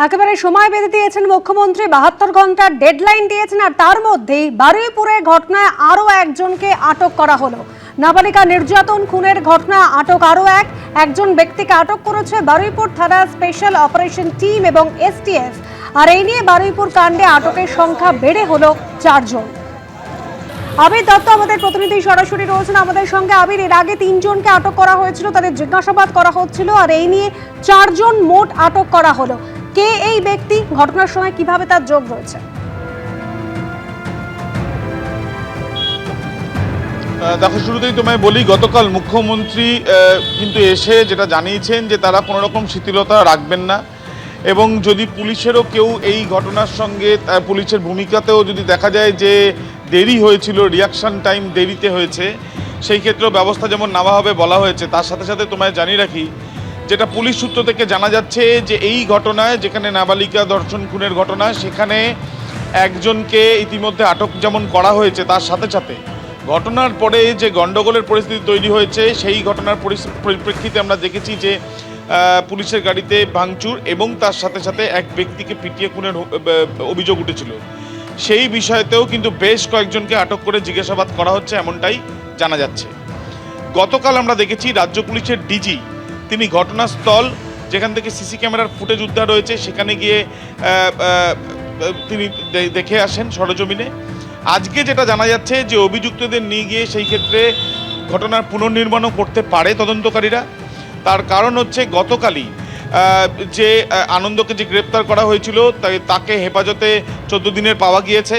একেবারে সময় বেঁধে দিয়েছেন মুখ্যমন্ত্রী, 72 ঘন্টার ডেডলাইন দিয়েছেন। আর তার মধ্যেই বারুইপুরের ঘটনায় আরও একজনকে আটক করা হলো। নাবালিকা নির্যাতন খুনের ঘটনায় আটক আরও একজন ব্যক্তিকে আটক করেছে বারুইপুর থানা স্পেশাল অপারেশন টিম এবং এসটিএফ। আর এই নিয়ে বারুইপুর কাণ্ডে আটকের সংখ্যা বেড়ে হলো 4 জন। আবির দত্ত আমাদের প্রতিনিধি সরাসরি রয়েছেন আমাদের সঙ্গে। আবির, এর আগে 3 জনকে আটক করা হয়েছিল, তাদের জিজ্ঞাসাবাদ করা হচ্ছিল, আর এই নিয়ে 4 জন মোট আটক করা হলো। কে এই ব্যক্তি, ঘটনার সময় কিভাবে তার যোগ রয়েছে? দেখো, শুরুতেই তোমায় বলি, গতকাল মুখ্যমন্ত্রী কিন্তু এসে যেটা জানিয়েছেন যে তারা কোনো রকম শিথিলতা রাখবেন না, এবং যদি পুলিশেরও কেউ এই ঘটনার সঙ্গে পুলিশের ভূমিকাতেও যদি দেখা যায় যে দেরি হয়েছিল, রিয়াকশন টাইম দেরিতে হয়েছে, সেই ক্ষেত্রেও ব্যবস্থা যেমন নেওয়া হবে বলা হয়েছে। তার সাথে সাথে তোমায় জানিয়ে রাখি, যেটা পুলিশ সূত্র থেকে জানা যাচ্ছে যে এই ঘটনায়, যেখানে নাবালিকা ধর্ষণ খুনের ঘটনা, সেখানে একজনকে ইতিমধ্যে আটক যেমন করা হয়েছে, তার সাথে সাথে ঘটনার পরে যে গণ্ডগোলের পরিস্থিতি তৈরি হয়েছে, সেই ঘটনার পরিপ্রেক্ষিতে আমরা দেখেছি যে পুলিশের গাড়িতে ভাঙচুর এবং তার সাথে সাথে এক ব্যক্তিকে পিটিয়ে খুনের অভিযোগ উঠেছিল। সেই বিষয়তেও কিন্তু বেশ কয়েকজনকে আটক করে জিজ্ঞাসাবাদ করা হচ্ছে, এমনটাই জানা যাচ্ছে। গতকাল আমরা দেখেছি রাজ্য পুলিশের ডিজি তিনি ঘটনাস্থল, যেখান থেকে সিসি ক্যামেরার ফুটেজ উদ্ধার হয়েছে, সেখানে গিয়ে তিনি দেখে আসেন সরজমিনে। আজকে যেটা জানা যাচ্ছে যে অভিযুক্তদের নিয়ে গিয়ে সেই ক্ষেত্রে ঘটনার পুনর্নির্মাণও করতে পারে তদন্তকারীরা। তার কারণ হচ্ছে, গতকালই যে আনন্দকে যে গ্রেপ্তার করা হয়েছিল, তাকে হেফাজতে 14 দিনের পাওয়া গিয়েছে।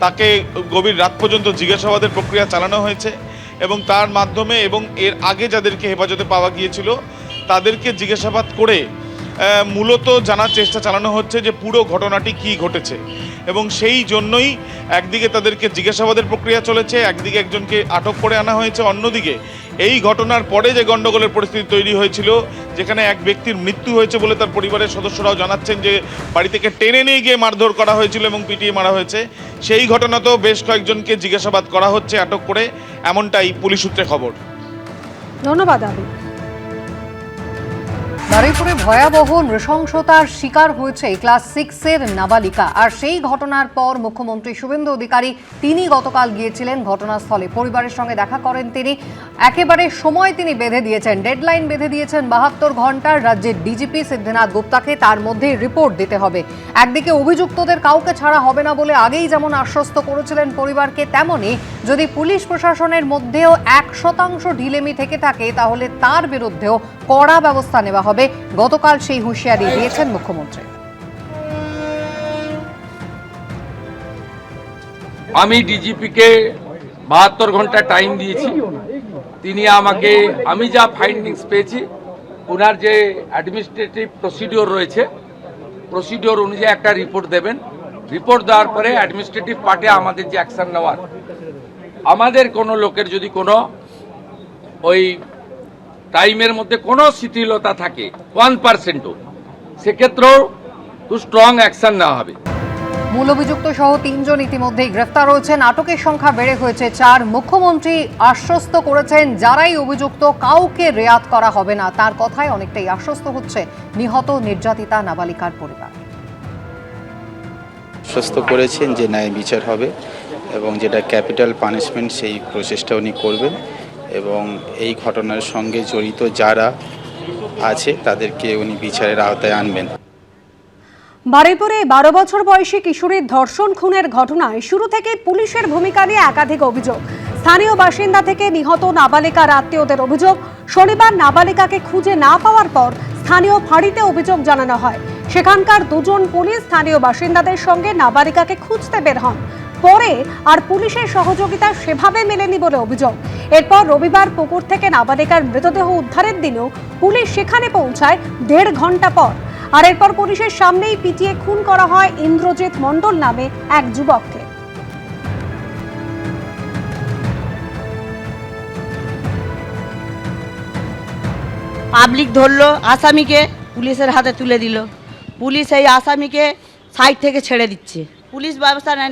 তাকে গভীর রাত পর্যন্ত জিজ্ঞাসাবাদের প্রক্রিয়া চালানো হয়েছে, এবং তার মাধ্যমে এবং এর আগে যাদেরকে হেফাজতে পাওয়া গিয়েছিল তাদেরকে জিজ্ঞাসাবাদ করে মূলত জানার চেষ্টা চালানো হচ্ছে যে পুরো ঘটনাটি কি ঘটেছে। এবং সেই জন্যই একদিকে তাদেরকে জিজ্ঞাসাবাদের প্রক্রিয়া চলেছে, একদিকে একজনকে আটক করে আনা হয়েছে, অন্যদিকে এই ঘটনার পরে যে গণ্ডগোলের পরিস্থিতি তৈরি হয়েছিল, যেখানে এক ব্যক্তির মৃত্যু হয়েছে বলে তার পরিবারের সদস্যরাও জানাচ্ছেন যে বাড়ি থেকে টেনে নিয়ে গিয়ে মারধর করা হয়েছিল এবং পিটিয়ে মারা হয়েছে, সেই ঘটনাতেও বেশ কয়েকজনকে জিজ্ঞাসাবাদ করা হচ্ছে আটক করে, এমনটাই পুলিশ সূত্রে খবর। ধন্যবাদ আবি। বারুইপুরে ভয়াবহ নৃশংসতার শিকার হয়েছে ক্লাস 6-এর নাবালিকা। আর সেই ঘটনার পর মুখ্যমন্ত্রী শুভেন্দু অধিকারী তিনি গতকাল গিয়েছিলেন ঘটনাস্থলে, পরিবারের সঙ্গে দেখা করেন। তিনি একেবারে সময় তিনি বেঁধে দিয়েছেন, ডেডলাইন বেঁধে দিয়েছেন 72 ঘন্টার। রাজ্যের ডিজিপি সিদ্ধিনাথ গুপ্তাকে তার মধ্যেই রিপোর্ট দিতে হবে। একদিকে অভিযুক্তদের কাউকে ছাড়া হবে না বলে আগেই যেমন আশ্বস্ত করেছিলেন পরিবারকে, তেমনি যদি পুলিশ প্রশাসনের মধ্যেও 1% ঢিলেমি থেকে থাকে তাহলে তার বিরুদ্ধেও কড়া ব্যবস্থা নেওয়া হবে। গতকাল সেই হুঁশিয়ারি দিয়েছেন মুখ্যমন্ত্রী। আমি ডিজিপিকে 72 ঘন্টা টাইম দিয়েছি। তিনি আমাকে, আমি যা ফাইন্ডিংস পেয়েছি, ওনার যে অ্যাডমিনিস্ট্রেটিভ প্রসিডিওর রয়েছে, প্রসিডিওর অনুযায়ী একটা রিপোর্ট দেবেন। রিপোর্ট দেওয়ার পরে অ্যাডমিনিস্ট্রেটিভ পার্টে আমাদের যে অ্যাকশন নেওয়ার, আমাদের কোনো লোকের যদি কোনো ওই টাইমের মধ্যে কোনো শিথিলতা থাকে 1%ও, সেক্ষেত্রেও খুব স্ট্রং অ্যাকশন নেওয়া হবে। মূল অভিযুক্ত সহ 3 জন ইতিমধ্যেই গ্রেফতার হয়েছেন। আটকের সংখ্যা বেড়ে হয়েছে 4। মুখ্যমন্ত্রী আশ্বস্ত করেছেন যারাই অভিযুক্ত কাউকে রেয়াত করা হবে না। তার কথায় অনেকটাই আশ্বস্ত হচ্ছে নিহত নির্যাতিতা নাবালিকার পরিবার। আশ্বস্ত করেছেন যে ন্যায় বিচার হবে এবং যেটা ক্যাপিটাল পানিশমেন্ট সেই প্রচেষ্টা উনি করবেন, এবং এই ঘটনার সঙ্গে জড়িত যারা আছে তাদেরকে উনি বিচারের আওতায় আনবেন। বারুইপুরে 12 বছর বয়সী কিশোরীর ধর্ষণ খুনের ঘটনায় শুরু থেকে পুলিশের ভূমিকা নিয়ে একাধিক অভিযোগ। স্থানীয় বাসিন্দা থেকে নিহত নাবালিকার আত্মীয়দের অভিযোগ, শনিবার নাবালিকাকে খুঁজে না পাওয়ার পর স্থানীয় ফাঁড়িতে অভিযোগ জানানো হয়। সেখানকার 2 জন পুলিশ স্থানীয় বাসিন্দাদের সঙ্গে নাবালিকাকে খুঁজতে বের হন। পরে আর পুলিশের সহযোগিতা সেভাবে মেলেনি বলে অভিযোগ। এরপর রবিবার পুকুর থেকে নাবালিকার মৃতদেহ উদ্ধারের দিনও পুলিশ সেখানে পৌঁছায় 1.5 ঘন্টা পর। আর এরপর পুলিশের সামনেই পিটিয়ে খুন করা হয় ইন্দ্রজিৎ মণ্ডল নামে এক যুবককে। পাবলিক ধরলো আসামিকে, পুলিশের হাতে তুলে দিল। পুলিশ এই আসামিকে সাইড থেকে ছেড়ে দিচ্ছে, পুলিশ ব্যবস্থা নেন।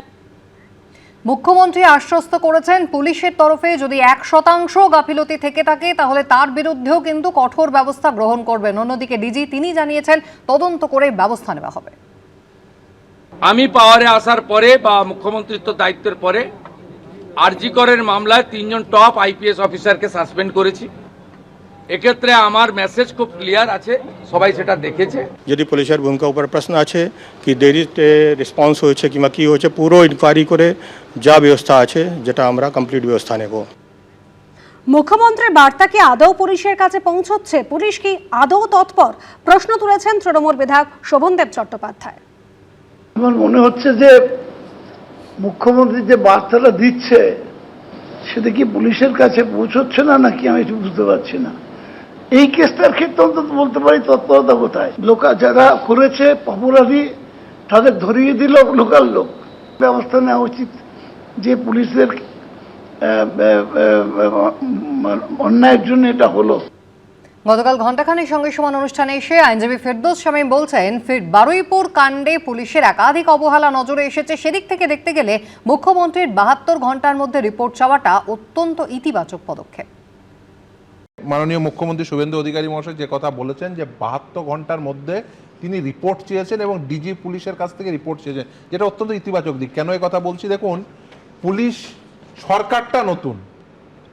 মুখ্যমন্ত্রী আশ্বস্ত করেছেন পুলিশের তরফে যদি 1% গাফিলতি থেকে থাকে তাহলে তার বিরুদ্ধেও কিন্তু কঠোর ব্যবস্থা গ্রহণ করবেন। অন্যদিকে ডিজি তিনি জানিয়েছেন তদন্ত করে ব্যবস্থা নেওয়া হবে। আমি পাওয়ারে আসার পরে বা মুখ্যমন্ত্রিত্ব দায়িত্বের পরে আরজি করের মামলায় 3 জন টপ আইপিএস অফিসারকে সাসপেন্ড করেছি। এক্ষেত্রে আমার মেসেজ খুব ক্লিয়ার আছে, সবাই সেটা দেখেছে। যদি পুলিশের ভূমিকা উপর প্রশ্ন আছে কি দেরিতে রেসপন্স হয়েছে কিংবা কী হয়েছে, পুরো ইনকোয়ারি করে যা ব্যবস্থা আছে যেটা আমরা কমপ্লিট ব্যবস্থা নেব। মুখ্যমন্ত্রীর বার্তা কি আদৌ পুলিশের কাছে পৌঁছচ্ছে? পুলিশ কি আদৌ তৎপর? প্রশ্ন তুলেছেন তৃণমূল বিধায়ক শোভনদেব চট্টোপাধ্যায়। আমার মনে হচ্ছে যে মুখ্যমন্ত্রী যে বার্তাটা দিচ্ছে সেটা কি পুলিশের কাছে পৌঁছচ্ছে না নাকি আমি একটু বুঝতে পারছি না। এই কেসটার ক্ষেত্রে অন্তত বলতে পারি তৎপরতা কোথায়। যারা করেছে পপুলারি তাদের ধরিয়ে দিল লোকাল লোক। ব্যবস্থা নেওয়া উচিত যে পুলিশের অন্যায়ের জন্য এটা হলো। গতকাল ঘণ্টাখানেক সঙ্গে সমান অনুষ্ঠানে এসে আইনজীবী ফেরদৌস শামীম বলছেন বারুইপুর কাণ্ডে পুলিশের একাধিক অবহেলা নজরে এসেছে। সেদিক থেকে দেখতে গেলে মুখ্যমন্ত্রীর 72 ঘণ্টার মধ্যে রিপোর্ট চাওয়াটা অত্যন্ত ইতিবাচক পদক্ষেপ। মাননীয় মুখ্যমন্ত্রী শুভেন্দু অধিকারী মহাশয় যে কথা বলেছেন যে 72 ঘন্টার মধ্যে তিনি রিপোর্ট চেয়েছেন এবং ডিজি পুলিশের কাছ থেকে রিপোর্ট চেয়েছেন, যেটা অত্যন্ত ইতিবাচক দিক। কেন এই কথা বলছি, দেখুন পুলিশ সরকারটা নতুন,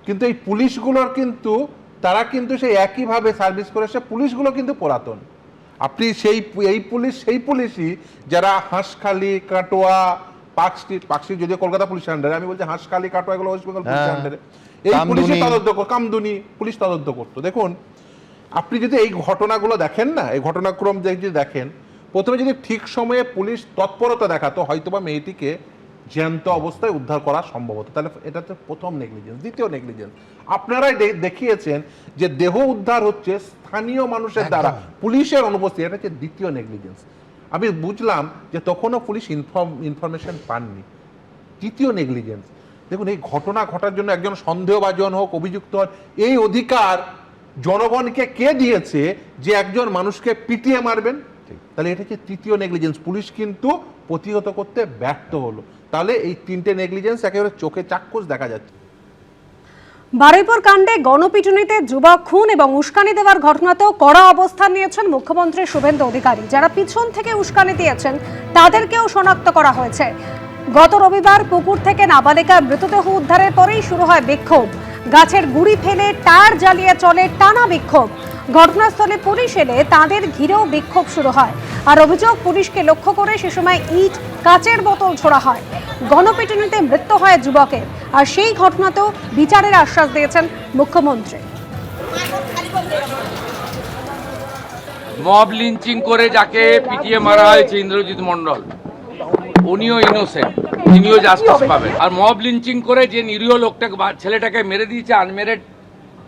কিন্তু এই পুলিশগুলোর কিন্তু তারা কিন্তু সেই একইভাবে সার্ভিস করেছে। পুলিশগুলো কিন্তু পুরাতন। আপনি এই পুলিশই যারা হাঁসখালি, কাটোয়া, পার্কস্ট্রিট যদিও কলকাতা পুলিশের আন্ডারে, আমি বলছি হাঁসখালি, কাটোয়া এগুলো ওয়েস্ট বেঙ্গল পুলিশের আন্ডারে, এই পুলিশের তদন্ত কামদুনি পুলিশ তদন্ত করতো। দেখুন আপনি যদি এই ঘটনাগুলো দেখেন না, এই ঘটনাক্রম যদি দেখেন, প্রথমে যদি ঠিক সময়ে পুলিশ তৎপরতা দেখাতো হয়তোবা মেয়েটিকে জ্যান্ত অবস্থায় উদ্ধার করা সম্ভব হতো। তাহলে এটা তো প্রথম নেগলিজেন্স। দ্বিতীয় নেগলিজেন্স আপনারাই দেখিয়েছেন যে দেহ উদ্ধার হচ্ছে স্থানীয় মানুষের দ্বারা, পুলিশের অনুপস্থিতি, এটা হচ্ছে দ্বিতীয় নেগলিজেন্স। আমি বুঝলাম যে তখনও পুলিশ ইনফরমেশন পাননি। তৃতীয় নেগলিজেন্স, দেখুন এই ঘটনা ঘটার জন্য একজন সন্দেহভাজন হোক, অভিযুক্ত হন, এই অধিকার জনগণকে কে দিয়েছে যে একজন মানুষকে পিটিয়ে মারবেন? তাহলে এটা হচ্ছে তৃতীয় নেগলিজেন্স। পুলিশ কিন্তু প্রতিহত করতে ব্যর্থ হলো। তাহলে এই 3টে নেগলিজেন্স একেবারে চোখে চাক্ষুষ দেখা যাচ্ছে। বারুইপুর কাণ্ডে গণপিটুনিতে যুবক খুন এবং উস্কানি দেওয়ার ঘটনাতেও কড়া অবস্থান নিয়েছেন মুখ্যমন্ত্রী শুভেন্দু অধিকারী। যারা পিছন থেকে উস্কানি দিয়েছেন তাদেরকেও শনাক্ত করা হয়েছে। গত রবিবার পুকুর থেকে নাবালিকার মৃতদেহ উদ্ধারের পরেই শুরু হয় বিক্ষোভ। গাছের গুড়ি ফেলে টায়ার জ্বালিয়ে চলে টানা বিক্ষোভ। ঘটনাস্থলে পুলিশ এলে তাদের ঘিরেও বিক্ষোভ শুরু হয়। আর অভিযোগ, পুলিশকে লক্ষ্য করে সে সময় ইট, কাচের বোতল ছোড়া হয়। গণপিটুনিতে মৃত্যু হয় যুবকের। আর সেই ঘটনাতেও বিচারের আশ্বাস দিয়েছেন মুখ্যমন্ত্রী। মব লিঞ্চিং করে যাকে পিটিয়ে মারা হয়েছে ইন্দ্রজিৎ মণ্ডল, উনিও ইনোসেন্ট, তিনিও জাস্টিস পাবেন। আর মব লিঞ্চিং করে যে নিরীহ লোকটাকে, ছেলেটাকে মেরে দিয়েছে, আনমেরিড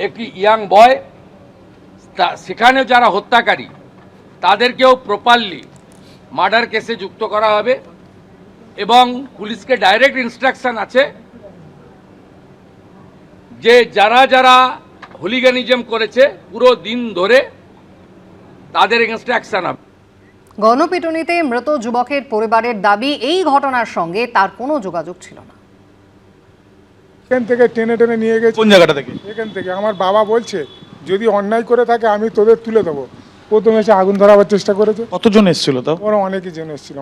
একটি ইয়াং বয়, সেখানে যারা হত্যাকারী তাদেরকেও প্রপারলি মার্ডার কেসে যুক্ত করা হবে। এবং পুলিশকে ডাইরেক্ট ইনস্ট্রাকশন আছে যে যারা যারা হুলিগানিজম করেছে পুরো দিন ধরে তাদের এগেনস্টে অ্যাকশন হবে। গণপিটুনিতে মৃত যুবকের পরিবারের দাবি এই ঘটনার সঙ্গে তার কোনো যোগাযোগ ছিল না। এখান থেকে টেনে টেনে নিয়ে গেছে। কোন জায়গাটা থেকে? এখান থেকে। আমার বাবা বলছে যদি অন্যায় করে থাকে আমি তোদের তুলে দেবো। প্রথমে এসে আগুন ধরাবার চেষ্টা করেছে। কতজন এসেছিল তাও? ওরা অনেকই জন এসেছিল।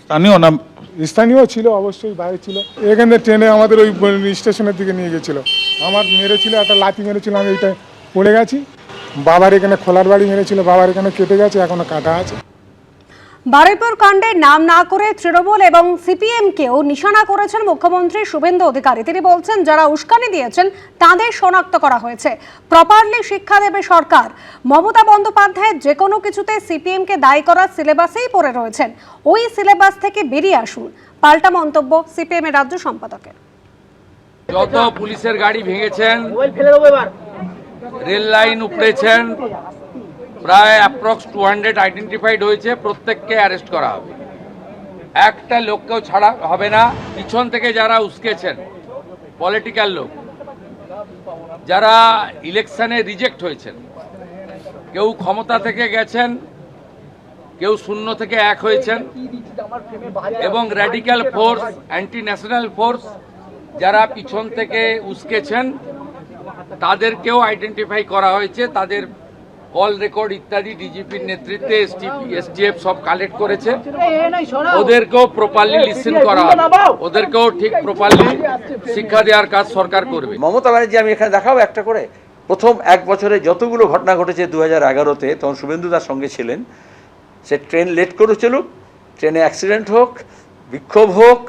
স্থানীয় না স্থানীয় ছিল, অবশ্যই বাইরে ছিল। এখান থেকে ট্রেনে আমাদের ওই স্টেশনের দিকে নিয়ে গেছিল। আমার মেরেছিল, একটা লাথি মেরেছিল, আমি এইটা পড়ে গেছি। বাবার এখানে খোলার বাড়ি মেরেছিল, বাবার এখানে কেটে গেছে, এখনো কাটা আছে। বারুইপুর কাণ্ডে নাম না করে তৃণমূল এবং সিপিএমকেও নিশানা করেছেন মুখ্যমন্ত্রী শুভেন্দু অধিকারী। তিনি বলছেন যারা উস্কানি দিয়েছেন তাদের শনাক্ত করা হয়েছে। প্রপারলি শিক্ষা দেবে সরকার। মমতা বন্দ্যোপাধ্যায় যে কোনো কিছুতে সিপিএমকে দায়ী করার সিলেবাসেই পড়ে রয়েছেন। ওই সিলেবাস থেকে বেরিয়ে আসুন, পাল্টা মন্তব্য সিপিএম এর রাজ্য সম্পাদকের। যত পুলিশের গাড়ি ভেঙেছেন, রেল লাইন উপড়েছেন, প্রায় অ্যাপ্রক্স 200 আইডেন্টিফাইড হয়েছে, প্রত্যেককে অ্যারেস্ট করা হবে। একটা লোককেও ছাড়া হবে না। পিছন থেকে যারা উস্কেছেন, পলিটিক্যাল লোক যারা ইলেকশনে রিজেক্ট হয়েছেন, কেউ ক্ষমতা থেকে গেছেন, কেউ 0 থেকে 1 হয়েছেন এবং radical force, anti national force যারা পিছন থেকে উস্কেছেন তাদেরকেও আইডেন্টিফাই করা হয়েছে। তাদের কল রেকর্ড ইত্যাদি ডিজিপির নেতৃত্বে এসটিএফ সব কালেক্ট করেছে। ওদেরকেও প্রপারলি লিসেন করা হবে, ওদেরকেও ঠিক প্রপারলি শিক্ষা দেওয়ার কাজ সরকার করবে। মমতা ব্যানার্জি, আমি এখানে দেখাবো একটা করে, প্রথম 1 বছরে যতগুলো ঘটনা ঘটেছে 2011-তে, তখন শুভেন্দু তার সঙ্গে ছিলেন, সে ট্রেন লেট করে চলুক, ট্রেনে অ্যাক্সিডেন্ট হোক, বিক্ষোভ হোক,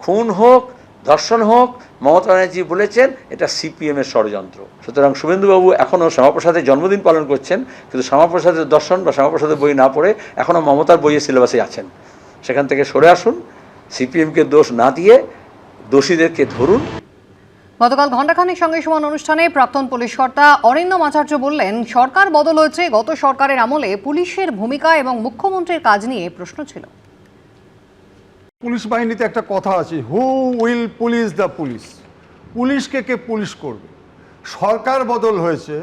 খুন হোক, ধর্ষণ হোক, মমতা ব্যানার্জি বলেছেন এটা সিপিএমের ষড়যন্ত্র। সুতরাং শুভেন্দুবাবু এখনও শ্যামাপ্রসাদের জন্মদিন পালন করছেন, কিন্তু শ্যামাপ্রসাদের দর্শন বা শ্যামাপ্রসাদের বই না পড়ে এখনও মমতার বইয়ের সিলেবাসে আছেন। সেখান থেকে সরে আসুন, সিপিএমকে দোষ না দিয়ে দোষীদেরকে ধরুন। গতকাল ঘণ্টাখানেক সঙ্গে সমান অনুষ্ঠানে প্রাক্তন পুলিশ কর্তা অরিন্দম আচার্য বললেন, সরকার বদল হয়েছে, গত সরকারের আমলে পুলিশের ভূমিকা এবং মুখ্যমন্ত্রীর কাজ নিয়ে প্রশ্ন ছিল। পুলিশ বাহিনীতে একটা কথা আছে, who will police the police, পুলিশকে কে পুলিশ করবে। সরকার বদল হয়েছে,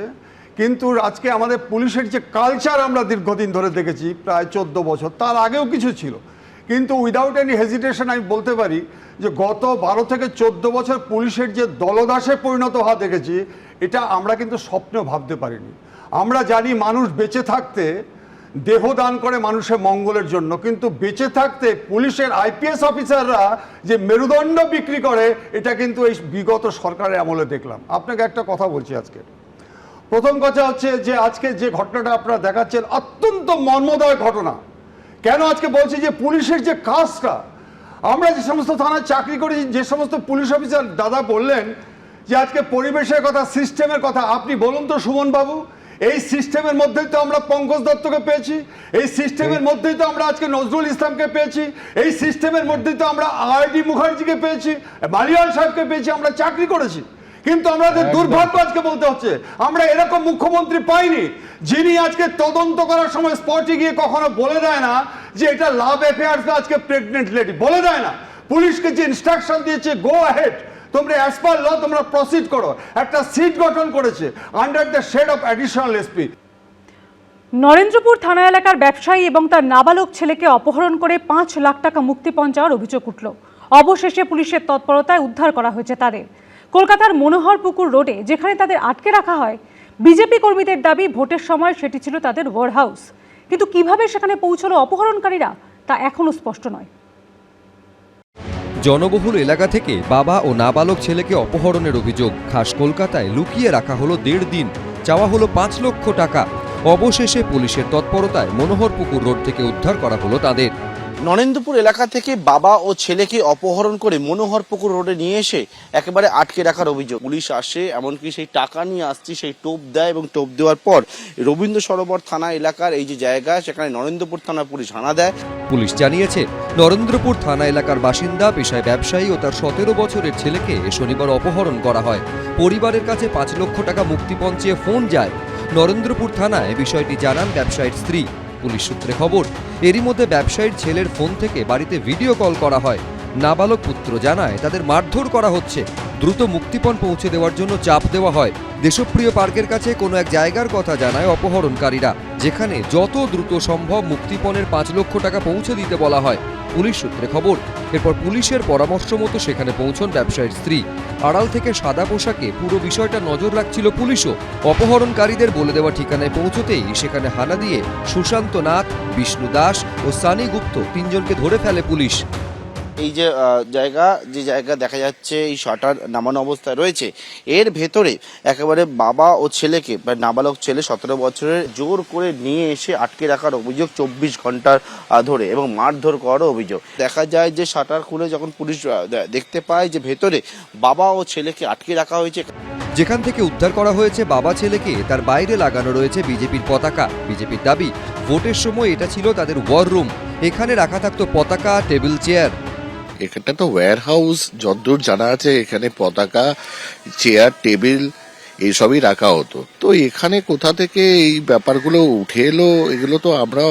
কিন্তু আজকে আমাদের পুলিশের যে কালচার আমরা দীর্ঘদিন ধরে দেখেছি, প্রায় 14 বছর, তার আগেও কিছু ছিল, কিন্তু উইদাউট এনি হেজিটেশন আমি বলতে পারি যে গত 12 থেকে 14 বছর পুলিশের যে দলদাসে পরিণত হওয়া দেখেছি, এটা আমরা কিন্তু স্বপ্নেও ভাবতে পারিনি। আমরা জানি মানুষ বেঁচে থাকতে দেহ দান করে মানুষের মঙ্গলের জন্য, কিন্তু বেঁচে থাকতে পুলিশের আইপিএস অফিসাররা যে মেরুদণ্ড বিক্রি করে, এটা কিন্তু এই বিগত সরকারের আমলে দেখলাম। আপনাকে একটা কথা বলছি আজকে। প্রথম কথা হচ্ছে যে আজকে যে ঘটনাটা আপনারা দেখাচ্ছেন অত্যন্ত মর্মদায়ক ঘটনা। কেন আজকে বলছি যে পুলিশের যে কাজটা, আমরা যে সমস্ত থানায় চাকরি করেছি, যে সমস্ত পুলিশ অফিসার দাদা বললেন যে আজকে পরিবেশের কথা, সিস্টেমের কথা, আপনি বলুন তো সুমন বাবু, এই সিস্টেমের মধ্যেই তো আমরা পঙ্কজ দত্তকে পেয়েছি, এই সিস্টেমের মধ্যেই তো আমরা আজকে নজরুল ইসলামকে পেয়েছি, এই সিস্টেমের মধ্যেই তো আমরা আরডি মুখার্জিকে পেয়েছি, মালিয়াল সাহেবকে পেয়েছি, আমরা চাকরি করেছি। কিন্তু আমাদের দুর্ভাগ্য আজকে বলতে হচ্ছে আমরা এরকম মুখ্যমন্ত্রী পাইনি, যিনি আজকে তদন্ত করার সময় স্পটে গিয়ে কখনো বলে দেয় না যে এটা লাভ অ্যাফেয়ার্স, আজকে প্রেগনেন্ট লেডি, বলে দেয় না। পুলিশকে যে ইনস্ট্রাকশন দিয়েছে, গো অ্যাহেড, তোমরা অ্যাজ পার ল তোমরা প্রসিড করো, একটা সিট গঠন করেছে under the shade of additional SP. Narendrapur থানা এলাকার ব্যবসায়ী এবং তার নাবালক ছেলেকে অপহরণ করে 5 লাখ টাকা মুক্তিপণ চাওয়ার অভিযোগ উঠল। অবশেষে পুলিশের তৎপরতায় উদ্ধার করা হয়েছে তাদের। কলকাতার মনোহরপুকুর রোডে যেখানে তাদের আটকে রাখা হয়, বিজেপি কর্মীদের দাবি ভোটের সময় সেটি ছিল তাদের ওয়ার হাউস। কিন্তু কিভাবে সেখানে পৌঁছলো অপহরণকারীরা তা এখনো স্পষ্ট নয়। জনবহুল এলাকা থেকে বাবা ও নাবালক ছেলেকে অপহরণের অভিযোগ। খাস কলকাতায় লুকিয়ে রাখা হলো 1.5 দিন, চাওয়া হলো 5 লক্ষ টাকা। অবশেষে পুলিশের তৎপরতায় মনোহরপুকুর রোড থেকে উদ্ধার করা হলো তাদের। নরেন্দ্রপুর এলাকা থেকে বাবা ও ছেলেকে অপহরণ করে মনোহরপুকুর রোডে নিয়ে এসে একেবারে আটকে রাখার অভিযোগ। পুলিশ আসে, এমনকি সেই টাকা নিয়ে আসছে, সেই টোপ দেয় এবং টোপ দেওয়ার পর রবীন্দ্র সরোবর থানা এলাকার এই যে জায়গা, সেখানে নরেন্দ্রপুর থানা পুলিশ হানা দেয়। পুলিশ জানিয়েছে, নরেন্দ্রপুর থানা এলাকার বাসিন্দা, পেশায় ব্যবসায়ী ও তার 17 বছরের ছেলেকে শনিবার অপহরণ করা হয়। পরিবারের কাছে 5 লক্ষ টাকা মুক্তিপণ চেয়ে ফোন যায়। নরেন্দ্রপুর থানায় বিষয়টি জানান ব্যবসায়ীর স্ত্রী। পুলিশ সূত্রে খবর, এরই মধ্যে ব্যবসায়ীর ছেলের ফোন থেকে বাড়িতে ভিডিও কল করা হয়। নাবালক পুত্র জানায় তাদের মারধর করা হচ্ছে, দ্রুত মুক্তিপণ পৌঁছে দেওয়ার জন্য চাপ দেওয়া হয়। দেশপ্রিয় পার্কের কাছে কোনো এক জায়গার কথা জানায় অপহরণকারীরা, যেখানে যত দ্রুত সম্ভব মুক্তিপণের 5 লক্ষ টাকা পৌঁছে দিতে বলা হয়। পুলিশ সূত্রে খবর, এরপর পুলিশের পরামর্শ মতো সেখানে পৌঁছন ব্যবসায়ীর স্ত্রী। আড়াল থেকে সাদা পোশাকে পুরো বিষয়টা নজর রাখছিল পুলিশও। অপহরণকারীদের বলে দেওয়া ঠিকানায় পৌঁছতেই সেখানে হানা দিয়ে সুশান্ত নাথ, বিষ্ণু দাস ও সানি গুপ্ত 3 জনকে ধরে ফেলে পুলিশ। এই যে জায়গা দেখা যাচ্ছে এই শাটার নামানো অবস্থায় রয়েছে, এর ভেতরে একেবারে বাবা ও ছেলেকে, নাবালক ছেলে 17 বছরের, জোর করে নিয়ে এসে আটকে রাখার অভিযোগ 24 ঘন্টা ধরে, এবং মারধর করারও অভিযোগ। দেখা যায় যে শাটার খুলে যখন পুলিশ দেখতে পায় যে ভেতরে বাবা ও ছেলেকে আটকে রাখা হয়েছে। যেখান থেকে উদ্ধার করা হয়েছে বাবা ছেলেকে, তার বাইরে লাগানো রয়েছে বিজেপির পতাকা। বিজেপির দাবি, ভোটের সময় এটা ছিল তাদের ওয়ার রুম, এখানে রাখা থাকতো পতাকা, টেবিল, চেয়ার। এখানটা তো ওয়্যার হাউস, যতদূর জানা আছে এখানে পতাকা, চেয়ার, টেবিল এইসবই রাখা হতো। তো এখানে কোথা থেকে এই ব্যাপারগুলো উঠে এলো, এগুলো তো আমরা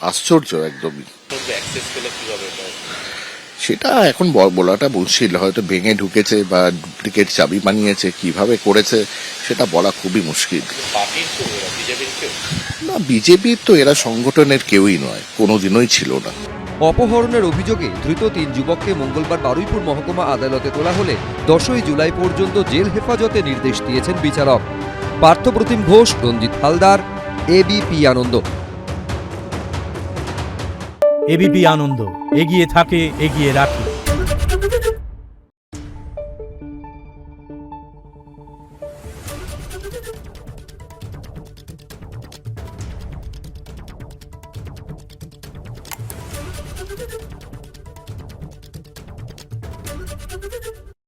আশ্চর্য একদমই। সেটা এখন বলাটা মুশকিল, হয়তো ভেঙে ঢুকেছে বা ডুপ্লিকেট চাবি বানিয়েছে, কিভাবে করেছে সেটা বলা খুবই মুশকিল। না, বিজেপির তো এরা সংগঠনের কেউই নয়, কোনোদিনই ছিল না। অপহরণের অভিযোগে ধৃত 3 যুবককে মঙ্গলবার বারুইপুর মহকুমা আদালতে তোলা হলে 10ই জুলাই পর্যন্ত জেল হেফাজতে নির্দেশ দিয়েছেন বিচারক। পার্থপ্রতিম ঘোষ, রঞ্জিত হালদার, এবিপি আনন্দ। এবিপি আনন্দ, এগিয়ে থাকে, এগিয়ে রাখে।